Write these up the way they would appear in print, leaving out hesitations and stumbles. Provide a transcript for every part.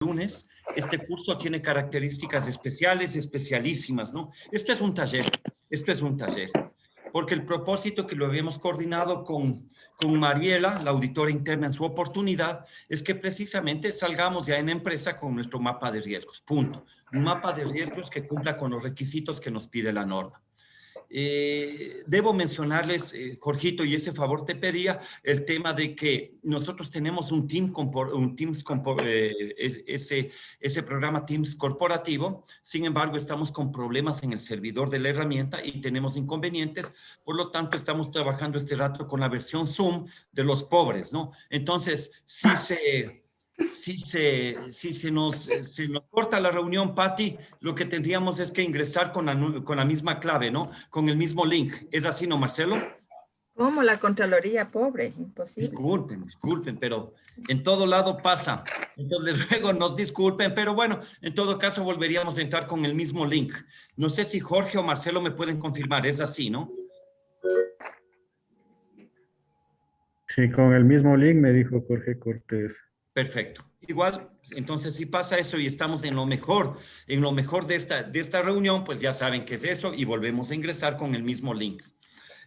lunes, este curso tiene características especiales, especialísimas, ¿no? Esto es un taller, porque el propósito que lo habíamos coordinado con Mariela, la auditora interna en su oportunidad, es que precisamente salgamos ya en empresa con nuestro mapa de riesgos, punto. Un mapa de riesgos que cumpla con los requisitos que nos pide la norma. Debo mencionarles, Jorgito, y ese favor te pedía, el tema de que nosotros tenemos un ese programa Teams corporativo. Sin embargo, estamos con problemas en el servidor de la herramienta y tenemos inconvenientes. Por lo tanto, estamos trabajando este rato con la versión Zoom de los pobres, ¿no? Entonces, si se nos corta la reunión, Patti, lo que tendríamos es que ingresar con la misma clave, ¿no? Con el mismo link. ¿Es así, no, Marcelo? ¿Cómo? La Contraloría, pobre, imposible. Disculpen, pero en todo lado pasa. Entonces luego nos disculpen, pero bueno, en todo caso volveríamos a entrar con el mismo link. No sé si Jorge o Marcelo me pueden confirmar, es así, ¿no? Sí, con el mismo link me dijo Jorge Cortés. Perfecto. Igual, entonces si pasa eso y estamos en lo mejor de esta reunión, pues ya saben qué es eso y volvemos a ingresar con el mismo link.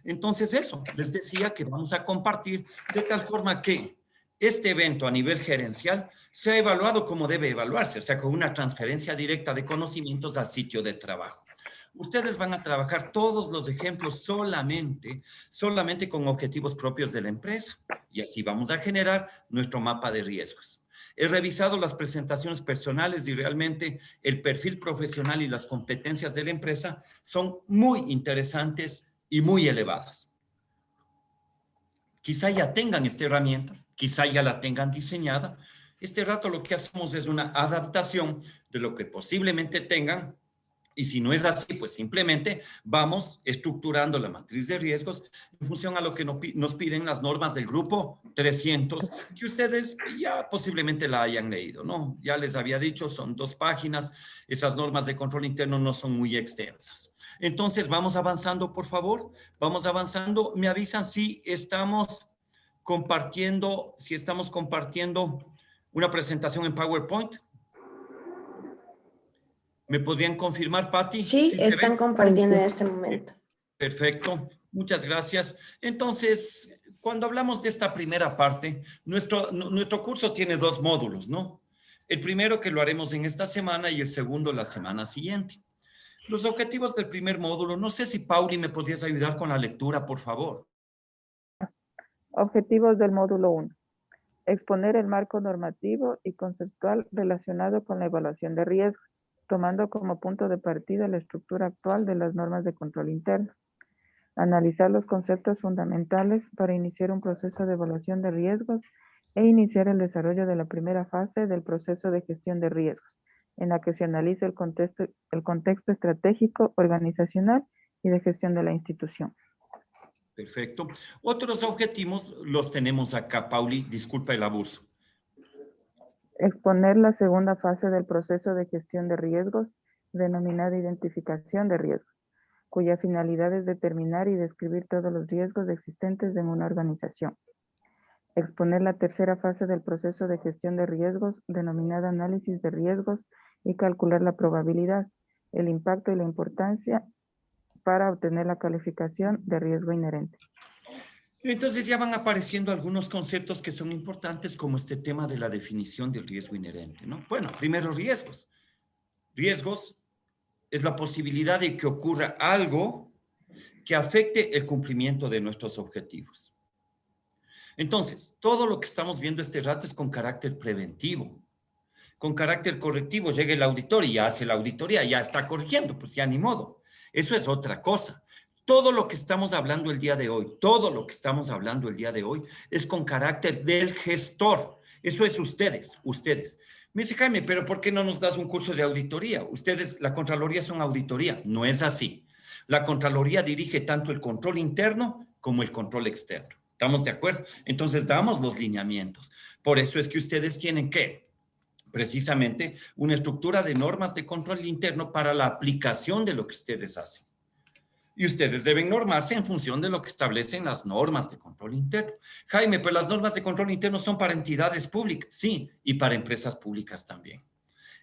Entonces eso, les decía que vamos a compartir de tal forma que este evento a nivel gerencial sea evaluado como debe evaluarse, o sea, con una transferencia directa de conocimientos al sitio de trabajo. Ustedes van a trabajar todos los ejemplos solamente con objetivos propios de la empresa y así vamos a generar nuestro mapa de riesgos. He revisado las presentaciones personales y realmente el perfil profesional y las competencias de la empresa son muy interesantes y muy elevadas. Quizá ya tengan esta herramienta, quizá ya la tengan diseñada. Este rato lo que hacemos es una adaptación de lo que posiblemente tengan. Y si no es así, pues simplemente vamos estructurando la matriz de riesgos en función a lo que nos piden las normas del grupo 300, que ustedes ya posiblemente la hayan leído, ¿no? Ya les había dicho, son 2 páginas, esas normas de control interno no son muy extensas. Entonces, vamos avanzando, por favor, vamos avanzando. Me avisan si estamos compartiendo una presentación en PowerPoint. ¿Me podrían confirmar, Patti? Sí, están compartiendo en este momento. Perfecto, muchas gracias. Entonces, cuando hablamos de esta primera parte, nuestro curso tiene 2 módulos, ¿no? El primero que lo haremos en esta semana y el segundo la semana siguiente. Los objetivos del primer módulo, no sé si Pauli me podrías ayudar con la lectura, por favor. Objetivos del módulo 1. Exponer el marco normativo y conceptual relacionado con la evaluación de riesgos, tomando como punto de partida la estructura actual de las normas de control interno. Analizar los conceptos fundamentales para iniciar un proceso de evaluación de riesgos e iniciar el desarrollo de la primera fase del proceso de gestión de riesgos, en la que se analiza el contexto estratégico, organizacional y de gestión de la institución. Perfecto. Otros objetivos los tenemos acá, Pauli, disculpa el abuso. Exponer la segunda fase del proceso de gestión de riesgos, denominada identificación de riesgos, cuya finalidad es determinar y describir todos los riesgos existentes en una organización. Exponer la tercera fase del proceso de gestión de riesgos, denominada análisis de riesgos, y calcular la probabilidad, el impacto y la importancia para obtener la calificación de riesgo inherente. Entonces ya van apareciendo algunos conceptos que son importantes, como este tema de la definición del riesgo inherente, ¿no? Bueno, primero riesgos. Riesgos es la posibilidad de que ocurra algo que afecte el cumplimiento de nuestros objetivos. Entonces, todo lo que estamos viendo este rato es con carácter preventivo. Con carácter correctivo llega el auditor y ya hace la auditoría, ya está corrigiendo, pues ya ni modo. Eso es otra cosa. Todo lo que estamos hablando el día de hoy, es con carácter del gestor. Eso es ustedes. Me dice, Jaime, pero ¿por qué no nos das un curso de auditoría? Ustedes, la Contraloría son auditoría. No es así. La Contraloría dirige tanto el control interno como el control externo. ¿Estamos de acuerdo? Entonces damos los lineamientos. Por eso es que ustedes tienen que, precisamente, una estructura de normas de control interno para la aplicación de lo que ustedes hacen. Y ustedes deben normarse en función de lo que establecen las normas de control interno. Jaime, pero las normas de control interno son para entidades públicas. Sí, y para empresas públicas también.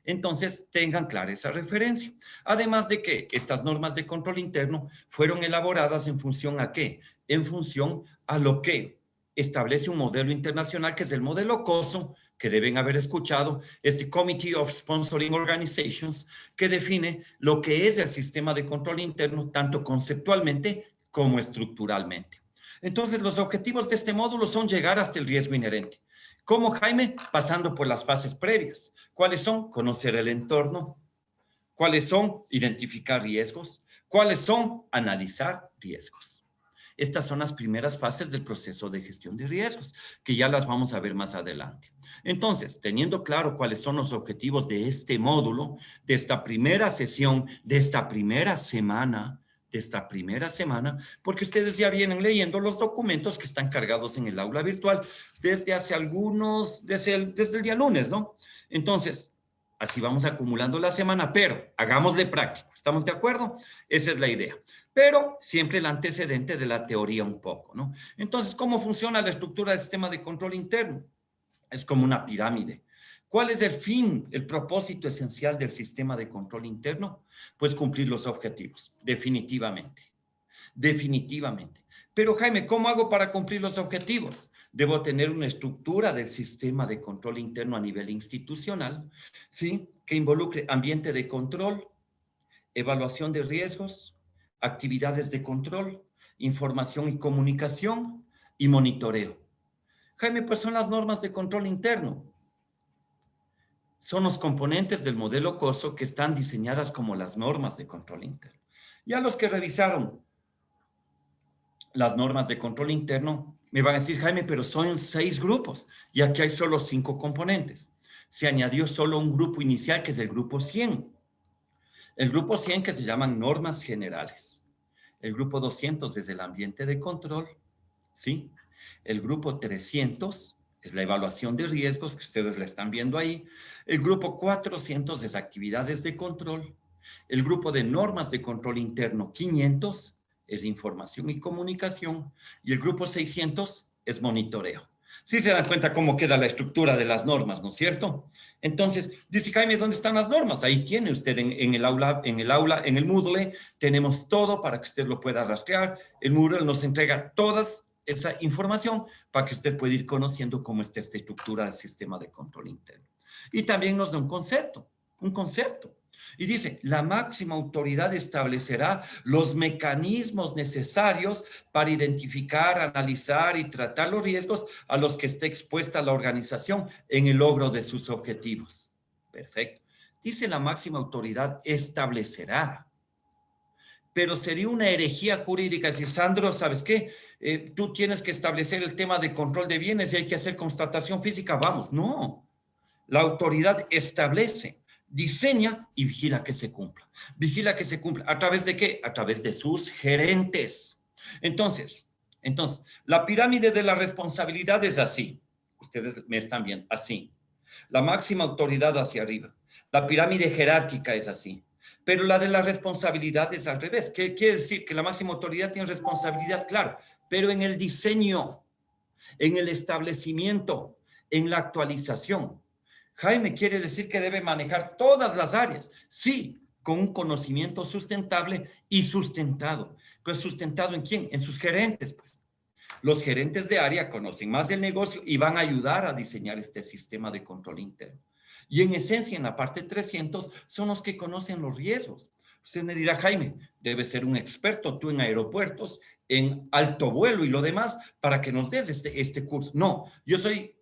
Entonces, tengan clara esa referencia. Además de que estas normas de control interno fueron elaboradas en función ¿a qué? En función a lo que establece un modelo internacional, que es el modelo COSO, que deben haber escuchado, este Committee of Sponsoring Organizations, que define lo que es el sistema de control interno, tanto conceptualmente como estructuralmente. Entonces, los objetivos de este módulo son llegar hasta el riesgo inherente. ¿Cómo, Jaime? Pasando por las fases previas. ¿Cuáles son? Conocer el entorno. ¿Cuáles son? Identificar riesgos. ¿Cuáles son? Analizar riesgos. Estas son las primeras fases del proceso de gestión de riesgos, que ya las vamos a ver más adelante. Entonces, teniendo claro cuáles son los objetivos de este módulo, de esta primera sesión, de esta primera semana, porque ustedes ya vienen leyendo los documentos que están cargados en el aula virtual desde hace desde el día lunes, ¿no? Entonces, así vamos acumulando la semana, pero hagámosle práctico. ¿Estamos de acuerdo? Esa es la idea. Pero siempre el antecedente de la teoría un poco, ¿no? Entonces, ¿cómo funciona la estructura del sistema de control interno? Es como una pirámide. ¿Cuál es el fin, el propósito esencial del sistema de control interno? Pues cumplir los objetivos, definitivamente. Definitivamente. Pero Jaime, ¿cómo hago para cumplir los objetivos? Debo tener una estructura del sistema de control interno a nivel institucional, ¿sí? Que involucre ambiente de control, evaluación de riesgos, actividades de control, información y comunicación y monitoreo. Jaime, pues son las normas de control interno. Son los componentes del modelo COSO que están diseñadas como las normas de control interno. Ya los que revisaron las normas de control interno me van a decir, Jaime, pero son 6 grupos y aquí hay solo 5 componentes. Se añadió solo un grupo inicial que es el grupo 100. El grupo 100 que se llaman normas generales. El grupo 200 es el ambiente de control, ¿sí? El grupo 300 es la evaluación de riesgos, que ustedes la están viendo ahí. El grupo 400 es actividades de control. El grupo de normas de control interno 500 es información y comunicación. Y el grupo 600 es monitoreo. Sí se dan cuenta cómo queda la estructura de las normas, ¿no es cierto? Entonces, dice Jaime, ¿dónde están las normas? Ahí tiene usted en el aula, en el Moodle, tenemos todo para que usted lo pueda rastrear. El Moodle nos entrega todas esa información para que usted pueda ir conociendo cómo está esta estructura del sistema de control interno. Y también nos da un concepto. Y dice, la máxima autoridad establecerá los mecanismos necesarios para identificar, analizar y tratar los riesgos a los que esté expuesta la organización en el logro de sus objetivos. Perfecto. Dice la máxima autoridad establecerá. Pero sería una herejía jurídica decir, Sandro, ¿sabes qué? Tú tienes que establecer el tema de control de bienes y hay que hacer constatación física. Vamos, no. La autoridad establece, diseña y vigila que se cumpla. ¿Vigila que se cumpla? ¿A través de qué? A través de sus gerentes. Entonces, la pirámide de la responsabilidad es así. Ustedes me están viendo, así. La máxima autoridad hacia arriba. La pirámide jerárquica es así. Pero la de la responsabilidad es al revés. ¿Qué quiere decir? Que la máxima autoridad tiene responsabilidad, claro, pero en el diseño, en el establecimiento, en la actualización. Jaime quiere decir que debe manejar todas las áreas, sí, con un conocimiento sustentable y sustentado. Pues sustentado ¿en quién? En sus gerentes, pues. Los gerentes de área conocen más del negocio y van a ayudar a diseñar este sistema de control interno. Y en esencia, en la parte 300, son los que conocen los riesgos. Usted me dirá, Jaime, debes ser un experto tú en aeropuertos, en alto vuelo y lo demás, para que nos des este curso. No,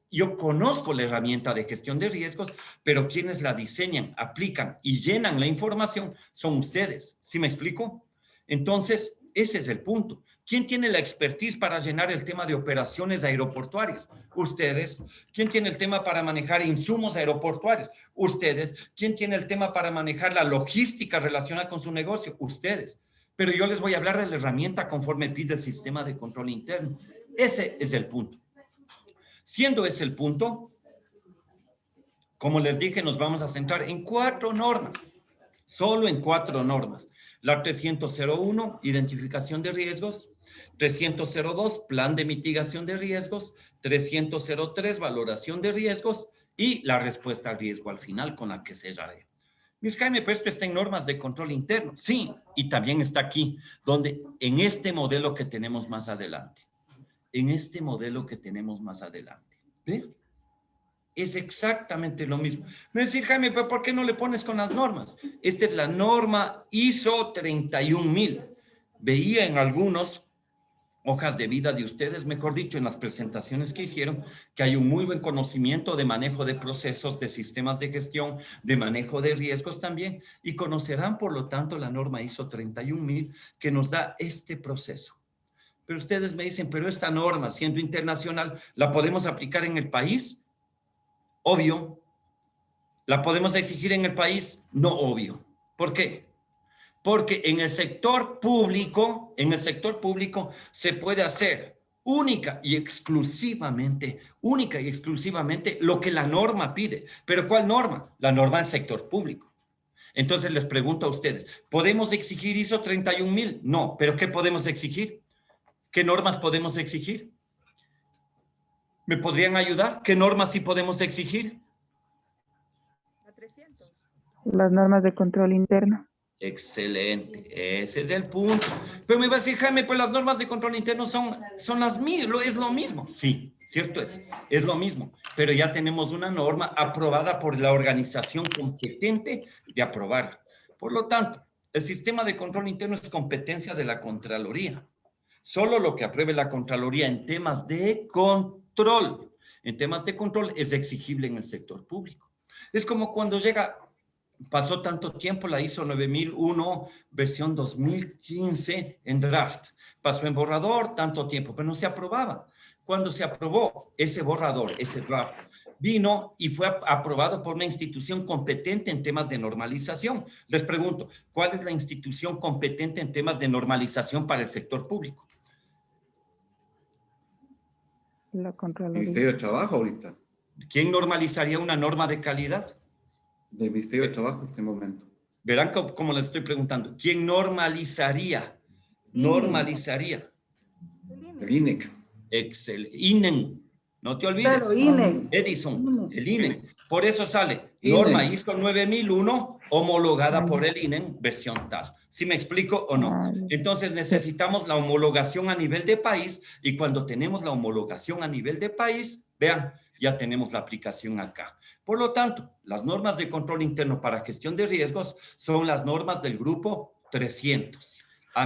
yo conozco la herramienta de gestión de riesgos, pero quienes la diseñan, aplican y llenan la información son ustedes. ¿Sí me explico? Entonces, ese es el punto. ¿Quién tiene la expertise para llenar el tema de operaciones aeroportuarias? Ustedes. ¿Quién tiene el tema para manejar insumos aeroportuarios? Ustedes. ¿Quién tiene el tema para manejar la logística relacionada con su negocio? Ustedes. Pero yo les voy a hablar de la herramienta conforme pide el sistema de control interno. Ese es el punto. Siendo ese el punto, como les dije, nos vamos a centrar en 4 normas. Solo en 4 normas. La 300.01, identificación de riesgos. 300.02, plan de mitigación de riesgos. 300.03, valoración de riesgos. Y la respuesta al riesgo al final con la que cerraré. Luis Jaime, pero esto está en normas de control interno. Sí, y también está aquí, donde en este modelo que tenemos más adelante. En este modelo que tenemos más adelante. ¿Ve? Es exactamente lo mismo. Me decir, Jaime, pero ¿por qué no le pones con las normas? Esta es la norma ISO 31000. Veía en algunos hojas de vida de ustedes, mejor dicho, en las presentaciones que hicieron, que hay un muy buen conocimiento de manejo de procesos, de sistemas de gestión, de manejo de riesgos también, y conocerán, por lo tanto, la norma ISO 31000 que nos da este proceso. Pero ustedes me dicen, pero esta norma, siendo internacional, ¿la podemos aplicar en el país? Obvio. ¿La podemos exigir en el país? No, obvio. ¿Por qué? Porque en el sector público se puede hacer única y exclusivamente lo que la norma pide. ¿Pero cuál norma? La norma del sector público. Entonces les pregunto a ustedes, ¿podemos exigir ISO 31000? No, ¿pero qué podemos exigir? ¿Qué normas podemos exigir? ¿Me podrían ayudar? ¿Qué normas sí podemos exigir? La 300. Las normas de control interno. Excelente, ese es el punto. Pero me va a decir, Jaime, pues las normas de control interno son las mismas, es lo mismo. Sí, cierto es lo mismo. Pero ya tenemos una norma aprobada por la organización competente de aprobarla. Por lo tanto, el sistema de control interno es competencia de la Contraloría. Solo lo que apruebe la Contraloría en temas de control, es exigible en el sector público. Es como cuando pasó tanto tiempo la ISO 9001, versión 2015 en draft. Pasó en borrador tanto tiempo, pero no se aprobaba. Cuando se aprobó ese borrador, ese draft, vino y fue aprobado por una institución competente en temas de normalización. Les pregunto, ¿cuál es la institución competente en temas de normalización para el sector público? La Contraloría. Ministerio de Trabajo ahorita. ¿Quién normalizaría una norma de calidad? Del Ministerio de Trabajo en este momento. Verán cómo les estoy preguntando. ¿Quién normalizaría? Normalizaría. El INEC. Excelente. INEN. No te olvides. Claro, INEN. Edison, el INEN. Por eso sale INEN. norma ISO 9001 homologada por el INEN versión tal. ¿Sí me explico o no? Entonces necesitamos la homologación a nivel de país y cuando tenemos la homologación a nivel de país, vean, ya tenemos la aplicación acá. Por lo tanto, las normas de control interno para gestión de riesgos son las normas del grupo 300.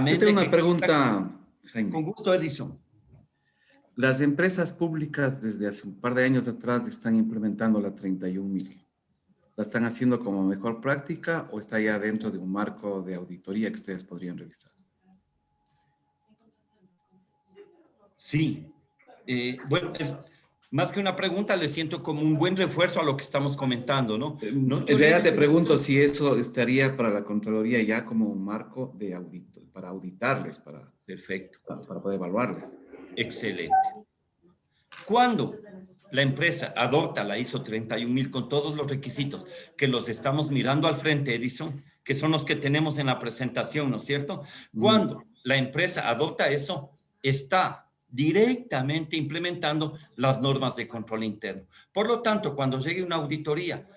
Yo tengo una pregunta, Jaime. Con gusto, Edison. Las empresas públicas desde hace un par de años atrás están implementando la 31000. ¿La están haciendo como mejor práctica o está ya dentro de un marco de auditoría que ustedes podrían revisar? Sí. Bueno, más que una pregunta, le siento como un buen refuerzo a lo que estamos comentando, ¿no? En realidad te pregunto si eso estaría para la Contraloría ya como un marco de audito, para auditarles, Perfecto. para poder evaluarles. Excelente. Cuando la empresa adopta la ISO 31000 con todos los requisitos que los estamos mirando al frente, Edison, que son los que tenemos en la presentación, ¿no es cierto? Cuando la empresa adopta eso, está directamente implementando las normas de control interno. Por lo tanto, cuando llegue una auditoría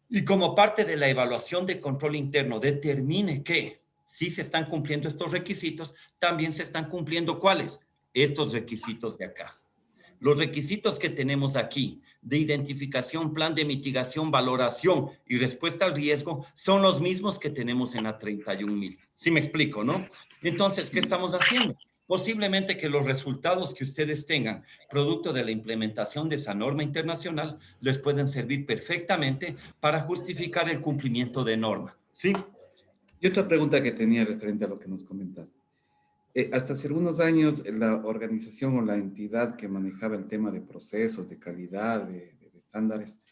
y como parte de la evaluación de control interno determine que sí se están cumpliendo estos requisitos, también se están cumpliendo ¿cuáles? Estos requisitos de acá. Los requisitos que tenemos aquí de identificación, plan de mitigación, valoración y respuesta al riesgo son los mismos que tenemos en la 31000. ¿Sí me explico, no? Entonces, ¿qué estamos haciendo? Posiblemente que los resultados que ustedes tengan, producto de la implementación de esa norma internacional, les pueden servir perfectamente para justificar el cumplimiento de norma. ¿Sí? Y otra pregunta que tenía referente a lo que nos comentaste. Hasta hace algunos años, la organización o la entidad que manejaba el tema de procesos, de calidad, de estándares,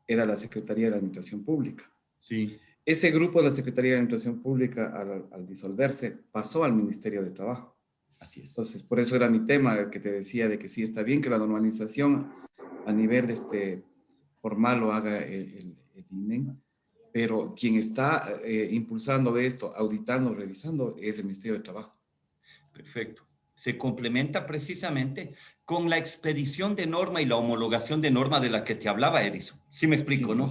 era la Secretaría de la Administración Pública. Sí. Ese grupo de la Secretaría de la Administración Pública, al disolverse, pasó al Ministerio de Trabajo. Así es. Entonces, por eso era mi tema, que te decía de que sí está bien que la normalización a nivel formal lo haga el INEN, pero quien está impulsando esto, auditando, revisando, es el Ministerio de Trabajo. Perfecto. Se complementa precisamente con la expedición de norma y la homologación de norma de la que te hablaba, Edison. Sí me explico, ¿no?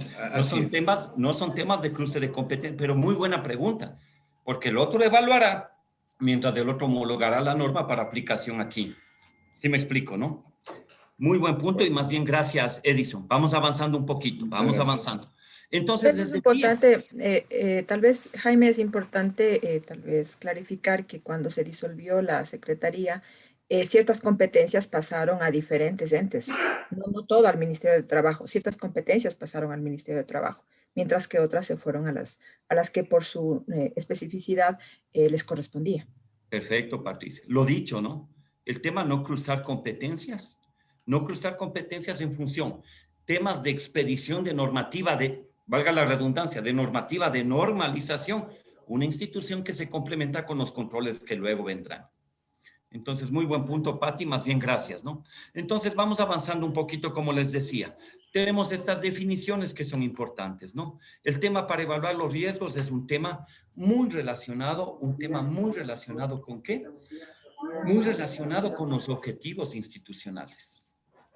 No son temas de cruce de competencia, pero muy buena pregunta, porque el otro evaluará mientras el otro homologará la norma para aplicación aquí. Sí me explico, ¿no? Muy buen punto y más bien gracias, Edison. Vamos avanzando un poquito, vamos avanzando. Entonces, Es importante, tal vez, Jaime, es importante tal vez clarificar que cuando se disolvió la Secretaría, ciertas competencias pasaron a diferentes entes, no todo al Ministerio de Trabajo, ciertas competencias pasaron al Ministerio de Trabajo, mientras que otras se fueron a las que por su especificidad les correspondía. Perfecto, Patricia. Lo dicho, ¿no? El tema no cruzar competencias en función, temas de expedición de normativa valga la redundancia, de normativa de normalización, una institución que se complementa con los controles que luego vendrán. Entonces, muy buen punto, Pati, más bien gracias, ¿no? Entonces, vamos avanzando un poquito, como les decía. Tenemos estas definiciones que son importantes, ¿no? El tema para evaluar los riesgos es un tema muy relacionado, ¿con qué? Muy relacionado con los objetivos institucionales.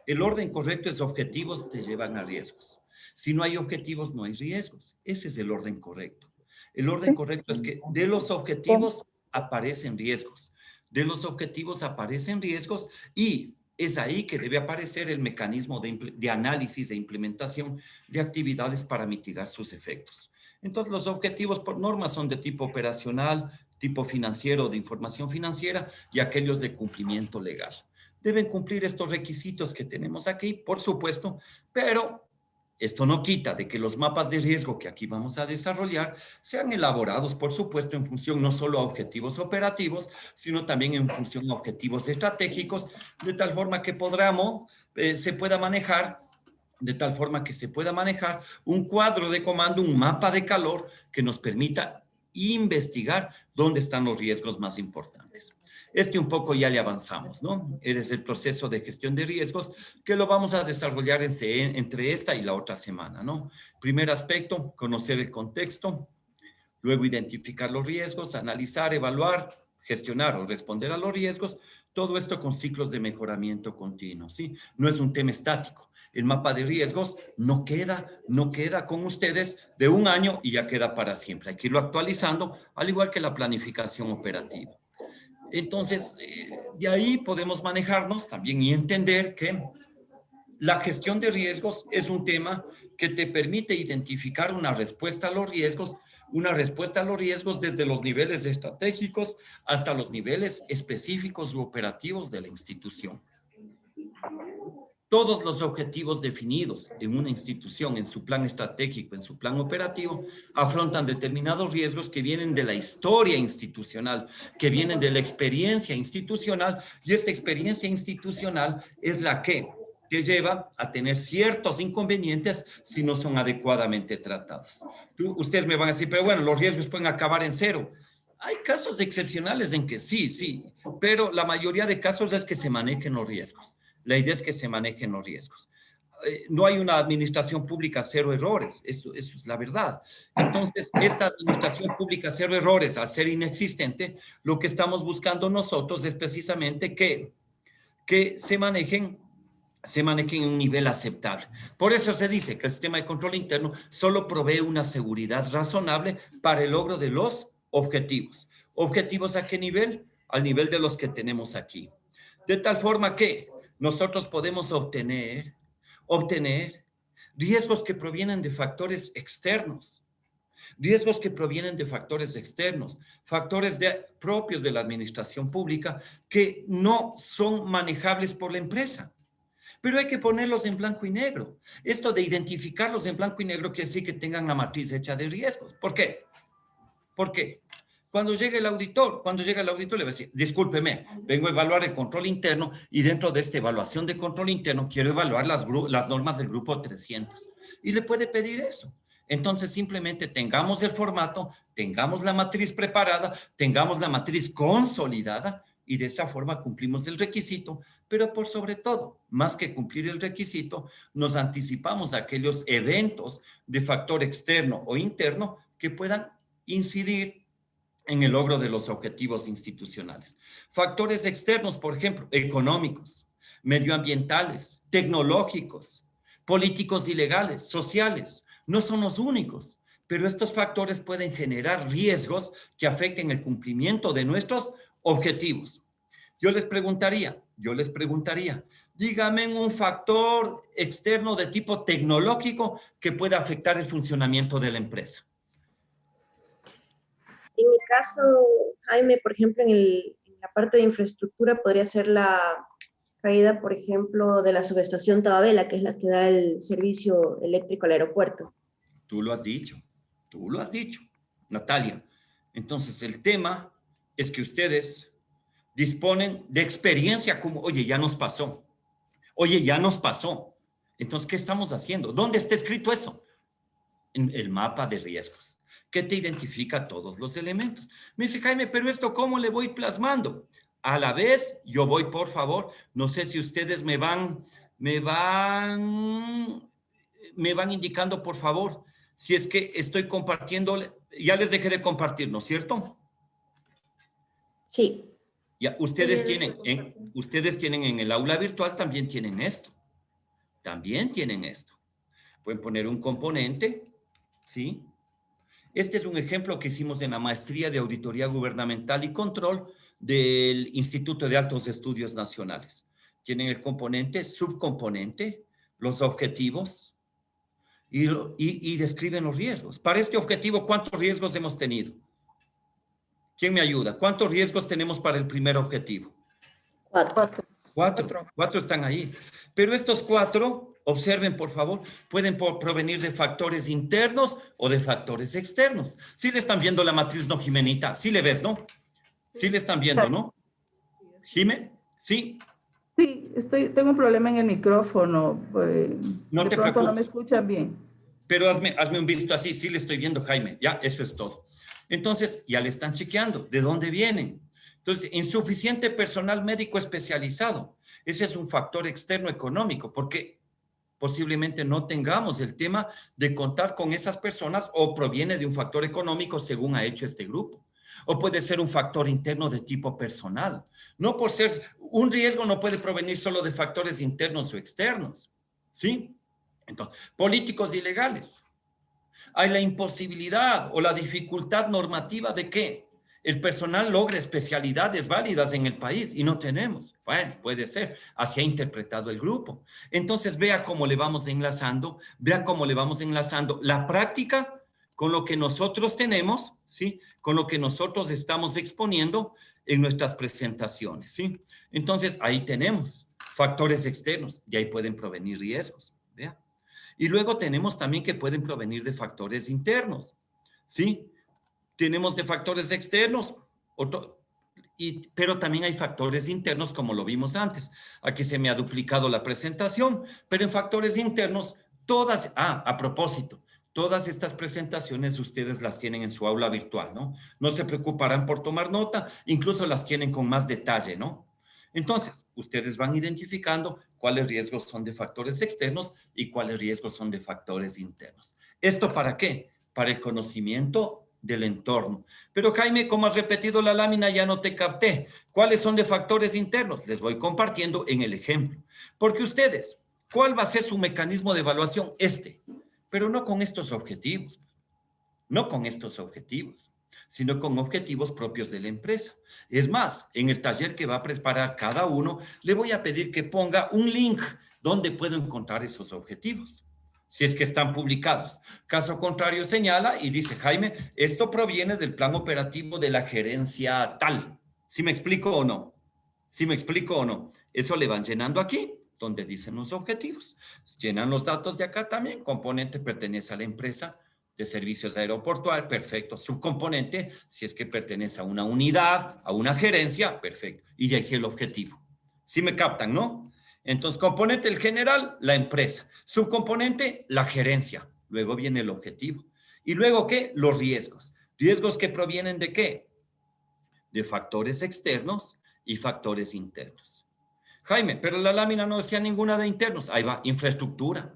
El orden correcto es objetivos te llevan a riesgos. Si no hay objetivos, no hay riesgos. Ese es el orden correcto. El orden correcto es que de los objetivos aparecen riesgos. De los objetivos aparecen riesgos y es ahí que debe aparecer el mecanismo de análisis e implementación de actividades para mitigar sus efectos. Entonces, los objetivos por norma son de tipo operacional, tipo financiero, de información financiera y aquellos de cumplimiento legal. Deben cumplir estos requisitos que tenemos aquí, por supuesto, pero esto no quita de que los mapas de riesgo que aquí vamos a desarrollar sean elaborados, por supuesto, en función no solo a objetivos operativos, sino también en función a objetivos estratégicos, de tal forma que se pueda manejar un cuadro de comando, un mapa de calor que nos permita investigar dónde están los riesgos más importantes. Un poco ya le avanzamos, ¿no? Es el proceso de gestión de riesgos que lo vamos a desarrollar entre esta y la otra semana, ¿no? Primer aspecto, conocer el contexto, luego identificar los riesgos, analizar, evaluar, gestionar o responder a los riesgos, todo esto con ciclos de mejoramiento continuo, ¿sí? No es un tema estático. El mapa de riesgos no queda con ustedes de un año y ya queda para siempre. Hay que irlo actualizando, al igual que la planificación operativa. Entonces, de ahí podemos manejarnos también y entender que la gestión de riesgos es un tema que te permite identificar una respuesta a los riesgos desde los niveles estratégicos hasta los niveles específicos u operativos de la institución. Todos los objetivos definidos en una institución, en su plan estratégico, en su plan operativo, afrontan determinados riesgos que vienen de la historia institucional, que vienen de la experiencia institucional, y esta experiencia institucional es la que te lleva a tener ciertos inconvenientes si no son adecuadamente tratados. Ustedes me van a decir, pero bueno, los riesgos pueden acabar en cero. Hay casos excepcionales en que sí, pero la mayoría de casos es que se manejen los riesgos. La idea es que se manejen los riesgos. No hay una administración pública cero errores, eso es la verdad. Entonces, esta administración pública cero errores, al ser inexistente, lo que estamos buscando nosotros es precisamente que se manejen en un nivel aceptable. Por eso se dice que el sistema de control interno solo provee una seguridad razonable para el logro de los objetivos. ¿Objetivos a qué nivel? Al nivel de los que tenemos aquí. De tal forma que nosotros podemos obtener riesgos que provienen de factores externos, factores propios de la administración pública que no son manejables por la empresa. Pero hay que ponerlos en blanco y negro. Esto de identificarlos en blanco y negro quiere decir que tengan la matriz hecha de riesgos. ¿Por qué? Cuando llegue el auditor le va a decir, discúlpeme, vengo a evaluar el control interno y dentro de esta evaluación de control interno quiero evaluar las normas del grupo 300. Y le puede pedir eso. Entonces, simplemente tengamos el formato, tengamos la matriz preparada, tengamos la matriz consolidada y de esa forma cumplimos el requisito, pero por sobre todo, más que cumplir el requisito, nos anticipamos a aquellos eventos de factor externo o interno que puedan incidir en el logro de los objetivos institucionales. Factores externos, por ejemplo, económicos, medioambientales, tecnológicos, políticos y legales, sociales, no son los únicos, pero estos factores pueden generar riesgos que afecten el cumplimiento de nuestros objetivos. Yo les preguntaría, dígame un factor externo de tipo tecnológico que pueda afectar el funcionamiento de la empresa. En mi caso, Jaime, por ejemplo, en la parte de infraestructura podría ser la caída, por ejemplo, de la subestación Tababela, que es la que da el servicio eléctrico al aeropuerto. Tú lo has dicho, Natalia. Entonces, el tema es que ustedes disponen de experiencia como, oye, ya nos pasó. Entonces, ¿qué estamos haciendo? ¿Dónde está escrito eso? En el mapa de riesgos, que te identifica todos los elementos. Me dice, Jaime, pero esto, ¿cómo le voy plasmando? A la vez, yo voy, por favor, no sé si ustedes me van indicando, por favor, si es que estoy compartiendo, ya les dejé de compartir, ¿no es cierto? Sí. Ya, ustedes tienen en el aula virtual, también tienen esto. Pueden poner un componente, ¿sí? Este es un ejemplo que hicimos en la maestría de Auditoría Gubernamental y Control del Instituto de Altos Estudios Nacionales. Tienen el componente, subcomponente, los objetivos y describen los riesgos. Para este objetivo, ¿cuántos riesgos hemos tenido? ¿Quién me ayuda? ¿Cuántos riesgos tenemos para el primer objetivo? 4. Cuatro están ahí. Pero estos 4, observen por favor, pueden provenir de factores internos o de factores externos. Sí le están viendo la matriz, ¿no, Jimenita? Sí le ves, ¿no? Sí le están viendo, ¿no? ¿Jime? ¿Sí? Sí, tengo un problema en el micrófono. No de te pronto preocupes. no me escuchan bien. Pero hazme un visto así, sí le estoy viendo, Jaime. Ya, eso es todo. Entonces, ya le están chequeando. ¿De dónde vienen? Entonces, insuficiente personal médico especializado. Ese es un factor externo económico, porque posiblemente no tengamos el tema de contar con esas personas o proviene de un factor económico según ha hecho este grupo. O puede ser un factor interno de tipo personal. No por ser, un riesgo no puede provenir solo de factores internos o externos. ¿Sí? Entonces, políticos y legales. Hay la imposibilidad o la dificultad normativa de que el personal logre especialidades válidas en el país y no tenemos. Bueno, puede ser. Así ha interpretado el grupo. Entonces, vea cómo le vamos enlazando la práctica con lo que nosotros tenemos, ¿sí? Con lo que nosotros estamos exponiendo en nuestras presentaciones, ¿sí? Entonces, ahí tenemos factores externos y ahí pueden provenir riesgos, ¿vea? Y luego tenemos también que pueden provenir de factores internos, ¿sí? Tenemos de factores externos, pero también hay factores internos, como lo vimos antes. Aquí se me ha duplicado la presentación, pero en factores internos, a propósito, todas estas presentaciones ustedes las tienen en su aula virtual, ¿no? No se preocuparán por tomar nota, incluso las tienen con más detalle, ¿no? Entonces, ustedes van identificando cuáles riesgos son de factores externos y cuáles riesgos son de factores internos. ¿Esto para qué? Para el conocimiento del entorno. Pero Jaime, como has repetido la lámina, ya no te capté. ¿Cuáles son de factores internos? Les voy compartiendo en el ejemplo. Porque ustedes, ¿cuál va a ser su mecanismo de evaluación? Pero no con estos objetivos. No con estos objetivos, sino con objetivos propios de la empresa. Es más, en el taller que va a preparar cada uno, le voy a pedir que ponga un link donde puedo encontrar esos objetivos, si es que están publicados. Caso contrario, señala y dice, Jaime, esto proviene del plan operativo de la gerencia tal. ¿Sí me explico o no? Eso le van llenando aquí, donde dicen los objetivos. Llenan los datos de acá también. Componente pertenece a la empresa de servicios aeroportuarios, perfecto. Subcomponente, si es que pertenece a una unidad, a una gerencia, perfecto. Y de ahí sí el objetivo. ¿Sí me captan, no? Entonces, componente el general, la empresa. Subcomponente, la gerencia. Luego viene el objetivo. ¿Y luego qué? Los riesgos. ¿Riesgos que provienen de qué? De factores externos y factores internos. Jaime, pero la lámina no decía ninguna de internos. Ahí va, infraestructura,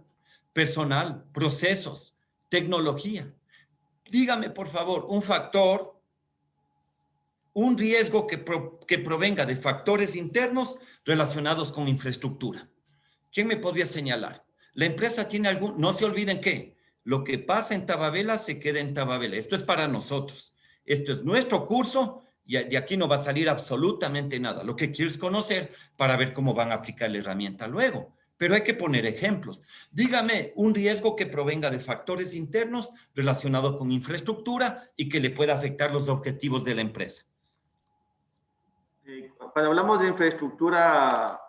personal, procesos, tecnología. Dígame, por favor, un factor, un riesgo que provenga de factores internos relacionados con infraestructura. ¿Quién me podría señalar? La empresa tiene algún, no se olviden que lo que pasa en Tababela se queda en Tababela. Esto es para nosotros. Esto es nuestro curso y de aquí no va a salir absolutamente nada. Lo que quiero es conocer para ver cómo van a aplicar la herramienta luego. Pero hay que poner ejemplos. Dígame un riesgo que provenga de factores internos relacionado con infraestructura y que le pueda afectar los objetivos de la empresa. Cuando hablamos de infraestructura,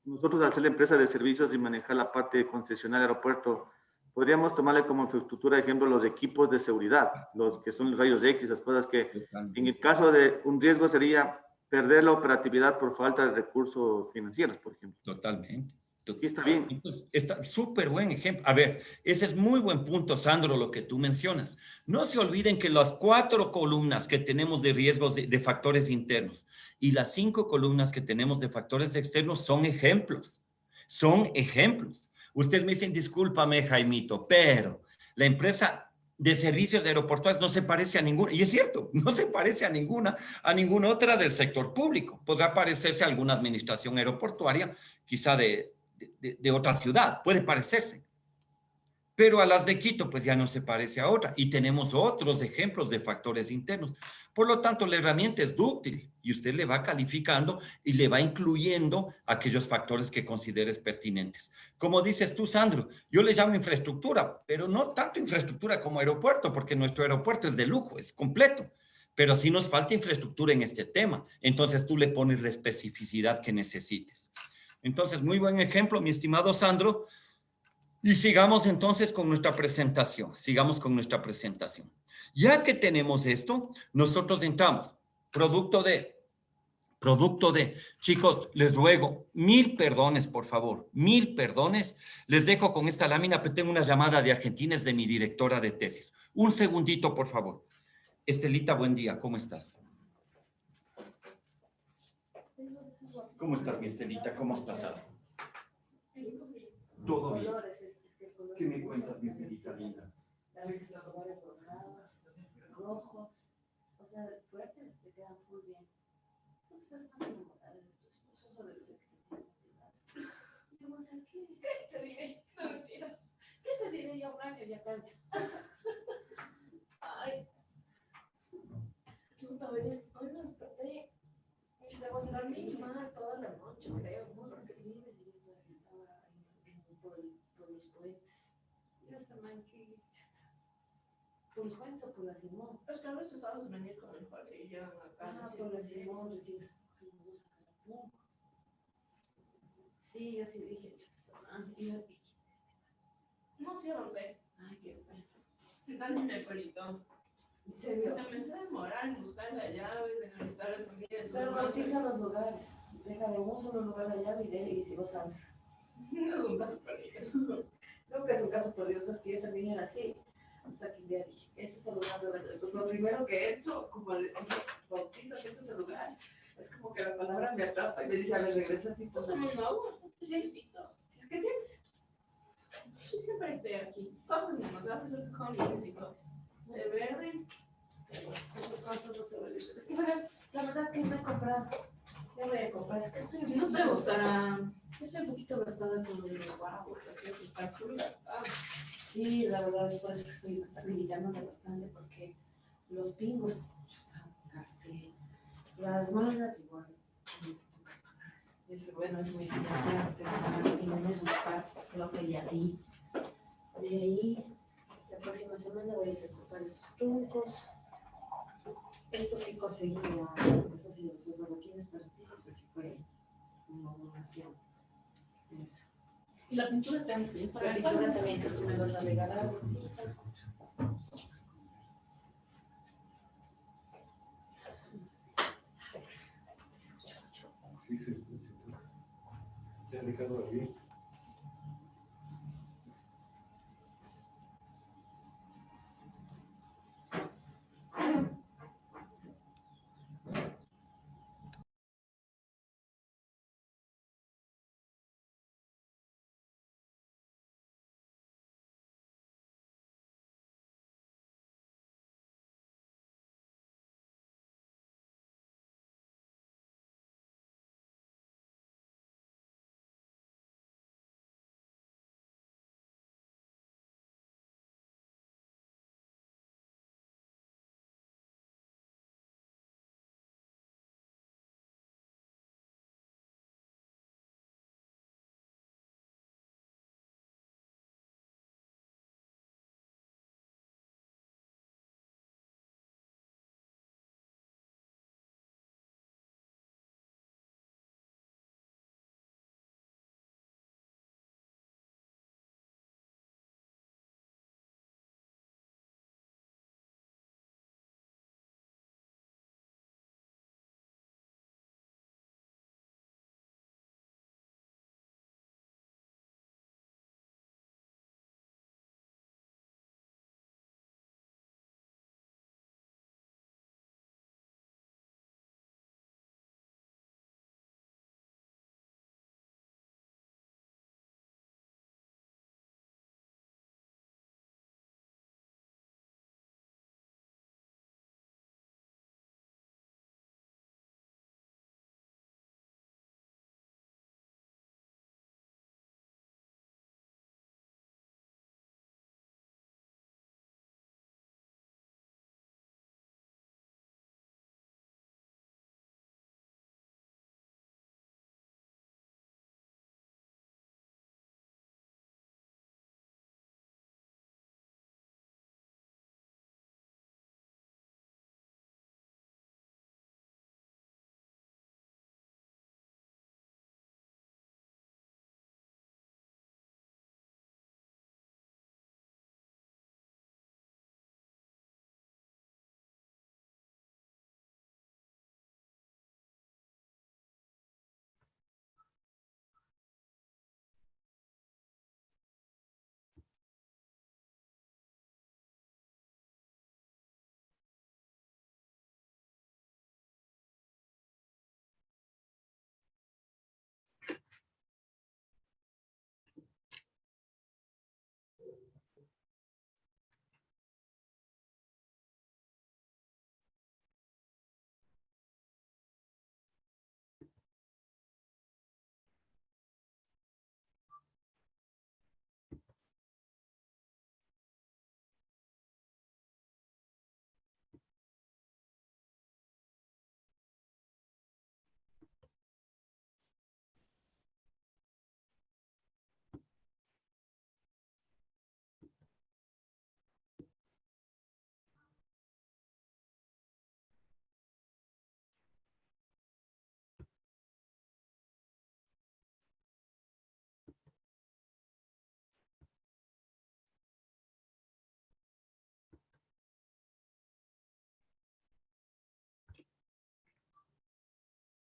nosotros al ser la empresa de servicios y manejar la parte de concesionar aeropuerto, podríamos tomarle como infraestructura, ejemplo, los equipos de seguridad, los que son los rayos X, las cosas que en el caso de un riesgo sería perder la operatividad por falta de recursos financieros, por ejemplo. Totalmente. Sí, está bien. Entonces, está súper buen ejemplo. A ver, ese es muy buen punto, Sandro, lo que tú mencionas. No se olviden que las 4 columnas que tenemos de riesgos de factores internos y las 5 columnas que tenemos de factores externos son ejemplos. Son ejemplos. Ustedes me dicen, discúlpame, Jaimito, pero la empresa de servicios aeroportuarios no se parece a ninguna, y es cierto, no se parece a ninguna otra del sector público. Podrá parecerse a alguna administración aeroportuaria, quizá de otra ciudad, puede parecerse. Pero a las de Quito, pues ya no se parece a otra. Y tenemos otros ejemplos de factores internos. Por lo tanto, la herramienta es dúctil y usted le va calificando y le va incluyendo aquellos factores que consideres pertinentes. Como dices tú, Sandro, yo le llamo infraestructura, pero no tanto infraestructura como aeropuerto, porque nuestro aeropuerto es de lujo, es completo. Pero sí nos falta infraestructura en este tema. Entonces tú le pones la especificidad que necesites. Entonces, muy buen ejemplo, mi estimado Sandro. Y sigamos entonces con nuestra presentación. Sigamos con nuestra presentación. Ya que tenemos esto, nosotros entramos. Producto de. Chicos, les ruego, 1000 perdones, por favor. 1000 perdones. Les dejo con esta lámina, pero tengo una llamada de Argentina, es de mi directora de tesis. Un segundito, por favor. Estelita, buen día. ¿Cómo estás? ¿Cómo estás, mi Estelita? ¿Cómo has pasado? Todo bien. ¿Qué me cuentas, mi Estelita linda? A veces los colores dorados, rojos, o sea, fuertes, te quedan muy bien. ¿Tú estás más enamorada de tu esposo o de los que te motivan? ¿Qué te diré? No, mentira. ¿Qué te diré? Ya un año ya cansa. Ay. Chuta, hoy me desperté. Dormí mal toda la noche, creo. No, porque escribes y yo estaba por los puentes. Ya está mal que... ¿Por los puentes o por la Simón? Es que a veces sabes venir con el Jorge y llegan acá. Ah, por la Simón, recién cogiendo dos a cada punto. Sí, yo sí dije, está mal. No, sí avancé. Ay, qué bueno. Dani me felicitó. ¿En serio? Se me hace demorar en buscar las llaves, en avistar el familia. Pero bautiza los lugares. Deja de un solo lugar de llave y de y si vos sabes. No es un caso perdido. Nunca es un caso por Dios, es que yo también era así. Hasta que un día dije, este es el lugar de verdad. Pues lo primero que he hecho, como le dije, bautiza que este es el lugar, es como que la palabra me atrapa y me dice, a ver, regresa a ti. Pues como no, necesito. ¿Es que tienes? Yo siempre estoy aquí. Coges nomás, abres el cajón y dices y coges. De verde. Es que verás, la verdad que me he comprado. Ya voy a comprar, es que estoy No te gustará. Yo estoy un poquito gastada con lo de los guapos. Así que está full gastada. Sí, la verdad es por eso que estoy militándome bastante, porque los pingos, chuta, gasté. Las malgas igual. Bueno, es mi financiación, pero en un mes creo que ya di. De ahí, la próxima semana voy a hacer cortar esos truncos. Esto sí conseguí, eso sí, los barroquines para pisos, eso sí fue una donación. Eso. Y la pintura también. La pintura también que tú me vas a regalar. Sí, se escucha. ¿Te han dejado bien?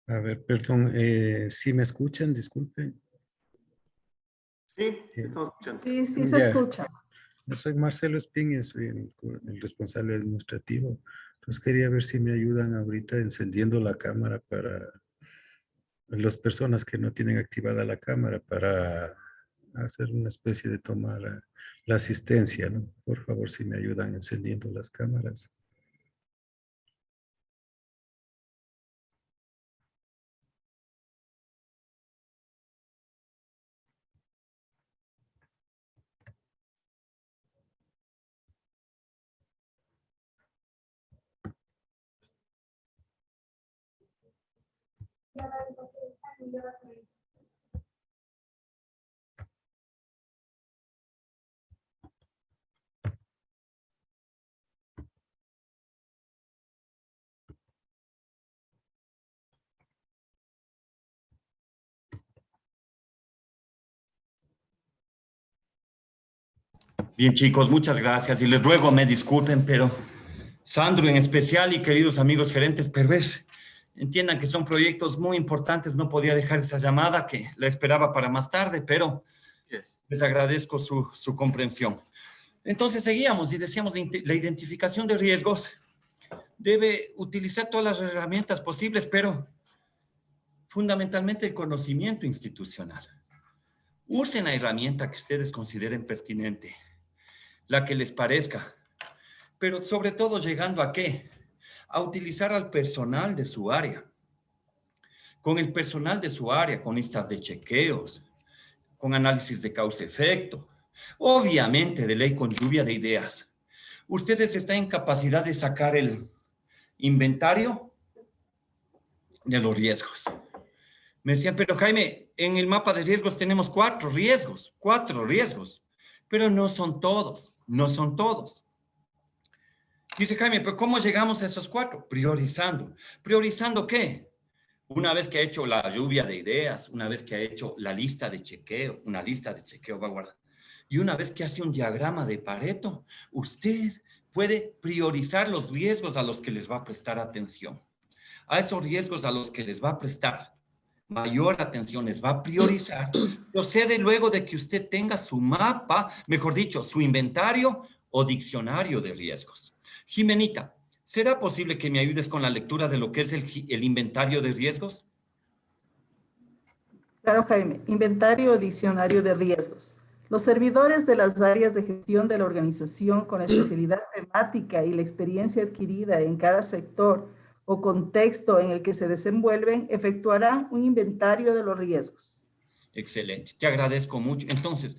A ver, perdón, ¿sí me escuchan? Disculpen. Sí, estamos escuchando. Sí, sí se Ya. escucha. Yo soy Marcelo Espín, soy el responsable administrativo. Entonces quería ver si me ayudan ahorita encendiendo la cámara para las personas que no tienen activada la cámara para hacer una especie de tomar la asistencia, ¿no? Por favor, si me ayudan encendiendo las cámaras. Bien, chicos, muchas gracias. Y les ruego me disculpen, pero Sandro en especial y queridos amigos gerentes, pero entiendan que son proyectos muy importantes. No podía dejar esa llamada que la esperaba para más tarde, pero les agradezco su comprensión. Entonces seguíamos y decíamos la identificación de riesgos debe utilizar todas las herramientas posibles, pero fundamentalmente el conocimiento institucional. Usen la herramienta que ustedes consideren pertinente, la que les parezca, pero sobre todo llegando ¿a qué? A utilizar al personal de su área. Con el personal de su área, con listas de chequeos, con análisis de causa-efecto, obviamente de ley con lluvia de ideas. Ustedes están en capacidad de sacar el inventario de los riesgos. Me decían, pero Jaime, en el mapa de riesgos tenemos 4 riesgos, pero no son todos. Dice Jaime, pero ¿cómo llegamos a esos 4? Priorizando. ¿Priorizando qué? Una vez que ha hecho la lluvia de ideas, una vez que ha hecho la lista de chequeo, una lista de chequeo va a guardar. Y una vez que hace un diagrama de Pareto, usted puede priorizar los riesgos a los que les va a prestar atención. A esos riesgos a los que les va a prestar mayor atención, les va a priorizar. Procede luego de que usted tenga su mapa, mejor dicho, su inventario o diccionario de riesgos. Jimenita, ¿será posible que me ayudes con la lectura de lo que es el inventario de riesgos? Claro, Jaime. Inventario o diccionario de riesgos. Los servidores de las áreas de gestión de la organización con especialidad temática y la experiencia adquirida en cada sector o contexto en el que se desenvuelven efectuarán un inventario de los riesgos. Excelente, te agradezco mucho. Entonces,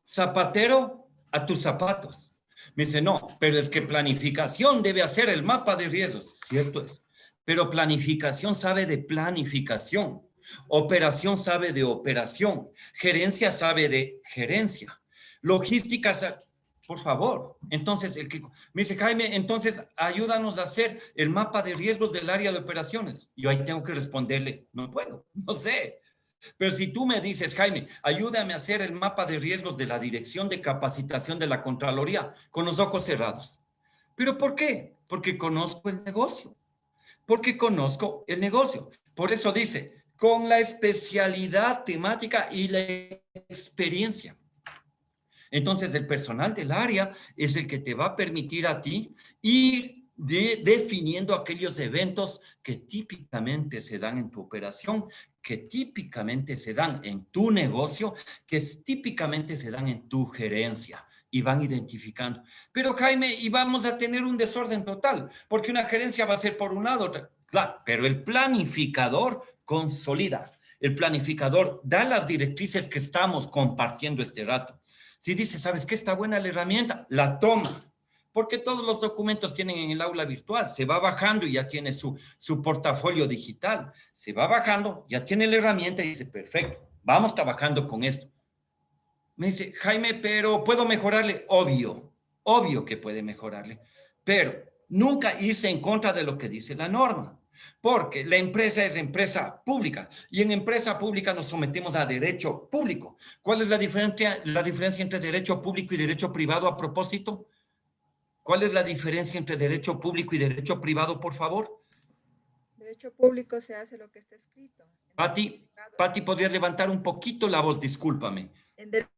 zapatero a tus zapatos. Me dice, no, pero es que planificación debe hacer el mapa de riesgos. Cierto es, pero planificación sabe de planificación. Operación sabe de operación. Gerencia sabe de gerencia. Logística sabe... Por favor. Entonces, me dice, Jaime, entonces ayúdanos a hacer el mapa de riesgos del área de operaciones. Yo ahí tengo que responderle, no puedo, no sé. Pero si tú me dices, Jaime, ayúdame a hacer el mapa de riesgos de la Dirección de Capacitación de la Contraloría con los ojos cerrados. ¿Pero por qué? Porque conozco el negocio. Por eso dice, con la especialidad temática y la experiencia. Entonces, el personal del área es el que te va a permitir a ti ir definiendo aquellos eventos que típicamente se dan en tu operación, que típicamente se dan en tu negocio, que típicamente se dan en tu gerencia y van identificando. Pero Jaime, y vamos a tener un desorden total, porque una gerencia va a ser por un lado, claro, pero el planificador consolida. El planificador da las directrices que estamos compartiendo este rato. Si dice, ¿sabes qué? Está buena la herramienta, la toma. Porque todos los documentos tienen en el aula virtual. Se va bajando y ya tiene su portafolio digital. Se va bajando, ya tiene la herramienta y dice, perfecto, vamos trabajando con esto. Me dice, Jaime, pero ¿puedo mejorarle? Obvio que puede mejorarle. Pero nunca irse en contra de lo que dice la norma. Porque la empresa es empresa pública y en empresa pública nos sometemos a derecho público. ¿Cuál es la diferencia entre derecho público y derecho privado a propósito? ¿Cuál es la diferencia entre derecho público y derecho privado, por favor? derecho público se hace lo que está escrito. Pati, ¿podrías levantar un poquito la voz? Discúlpame. En derecho